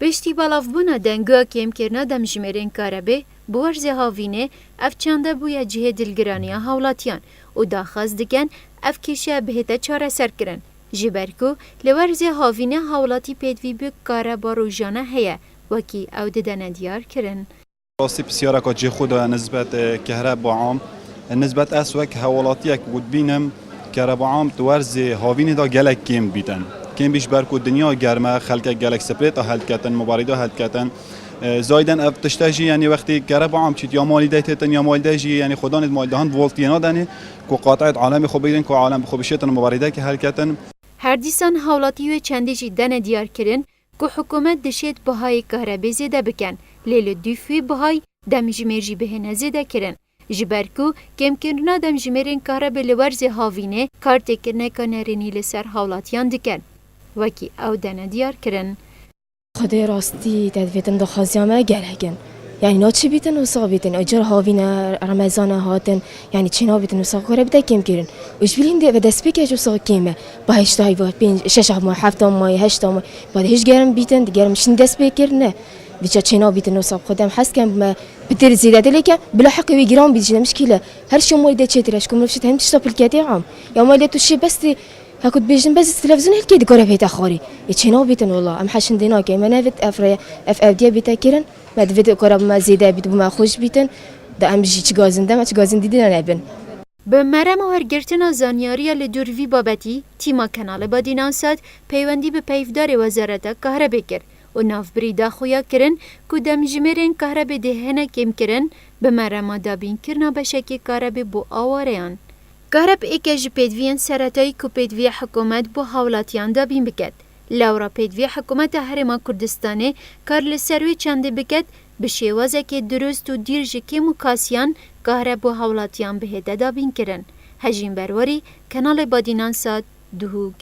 پشتی بلافبونا دنگا کم کرنا دمجمرین کاربه بورز هاوینه اف چنده بویا جه دلگرانیا هولاتیان و داخواست دکن اف کشه بهتا چاره سر کرن. جبرکو لورز هاوینه هولاتی پیدوی بک کارا باروجانه هیا وکی او ددن دیار کرن. راستی بسیار که جه خود نسبت کهرباء عام نسبت اسوک هولاتیک بود بینم کهرباء عام تورز هاوینه دا گلک کم بیتن. کم بیش برکو دنیا گرمه خلک گلک سپریت هلت کتن مبارده هلت کتن زایدن اف تشتاجی یعنی وقتی کهرباء عام چیت یا مالی دهتن یا مالی دهجی یعنی خدا نت مالی دهان ولتینا دنی کو قاطعت عالم خوب بیدن کو عالم خوب شیطان مبارده که هلت کتن. هر دیسان هولاتی و چندی دن دیار کرن که حکومت دشت بهای کهرباء زده بکن لیل دوفی بهای دمجمرجی بهنه زده کرن. جبرکو کم کرنا دمجمرین کهرباء لورز هاوینه کارت کرنه کنرینی لسر هولاتیان دکن وکی او دن دیار کرن. خدای راستی تدویتم دخازیامه گرگن یعنی نا چی بیتن و سا بیتن اجر هاوینه رمضان هاتن یعنی چی نا بیتن و سا کاره بیتن کم کرن وش بیلین ده و دست بکش و سا کمه با هشتای وقت بین شش ماه هفت ماه هشت ماه بعد هیچ گرم بیتن گرم شن دست بکرنه بیچه چی نا بیتن و سا خودم حس کم بتر زیاده دلیکه بلا حق وی گرام بیچه مشکله هر شو مال ده چه ترش کم رفشت هم تشتاپ الکتی عام یا مال تو شی بس هاكد بيجن بس التلفزيون هلكي دكورة بيتا خوري يتشينو بيتن والله أم حشن دينا كي ما نفت اف دي بيتا كيرن ما دفت كورة ما زيادة بيت بما خوش بيتن دا أم جي تجازن دا ما تجازن دينا نبن. بمرم و هرگرتنا زانیاری لدوروی بابتی تیما کانال بادینانساد پیوندی به پیفدار وزارت کهرباء کرد و نافبری داخویا کرن که دمجمرین کهرباء دهنه کم کرن بمرم دابین کرنا بشکی کهرباء بو آواریان. کهرباء ایکج پیدوین سرطایی که پیدوی حکومت با حولاتیان دابین بکد. لورا پیدوی حکومت هرما کردستانه کار لسروی چنده بکد به شیوازه که درست و دیرج که مکاسیان کهرباء حولاتیان بهده دابین کرن. هجین برواری کانال بادینان ساد دهوگ.